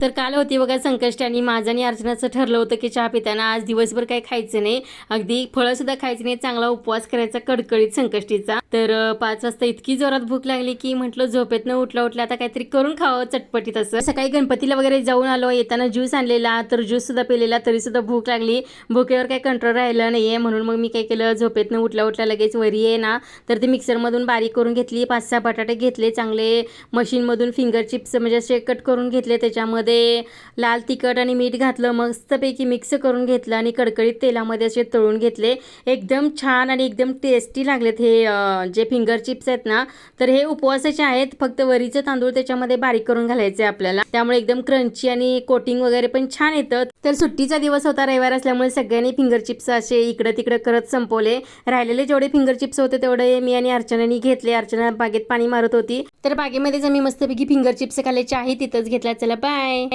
तर काल होती बघा संकष्टी आणि माझं आणि अर्चनाचं ठरलं होतं की चहा पिताना आज दिवसभर काही खायचं नाही, अगदी फळं सुद्धा खायची नाही, चांगला उपवास करायचा कडकडीत संकष्टीचा। तर 5 वाजता इतकी जोरात भूक लागली की म्हटलं झोपेतनं उठल्या आता काहीतरी करून खावं चटपटीत असं। सकाळी गणपतीला वगैरे जाऊन आलो, येताना ज्यूस आणलेला, तर ज्यूस सुद्धा पिलेला, तरी सुद्धा भूक लागली, भुकेवर काही कंट्रोल राहिलं नाहीये। म्हणून मग मी काय केलं, झोपेतनं उठल्या लगेच वरी आहे ना, तर ते मिक्सरमधून बारीक करून घेतली, 5-6 बटाटे घेतले, चांगले मशीनमधून फिंगर चिप्स म्हणजे असे कट करून घेतले, त्याच्यामध्ये लाल तिखट आणि मीठ घातलं, मस्तपैकी मिक्स करून घेतलं आणि कडकडीत तेलामध्ये असे तळून घेतले। एकदम छान आणि एकदम टेस्टी लागलेत हे जे फिंगर चिप्स आहेत ना, तर हे उपवासाचे आहेत, फक्त वरीचं तांदूळ त्याच्यामध्ये बारीक करून घालायचे आपल्याला, त्यामुळे एकदम क्रंची आणि कोटिंग वगैरे पण छान येतं। तर सुट्टीचा दिवस होता, रविवार असल्यामुळे सगळ्यांनी फिंगर चिप्स असे इकडे तिकडे करत संपवले। राहिलेले जेवढे फिंगर चिप्स होते तेवढे मी आणि अर्चनाने घेतले। अर्चना बागेत पाणी मारत होती, तर बागेमध्येच आम्ही मस्तपैकी फिंगर चिप्स खाल्ले, चहाही तिथंच घेतला। चला बाय।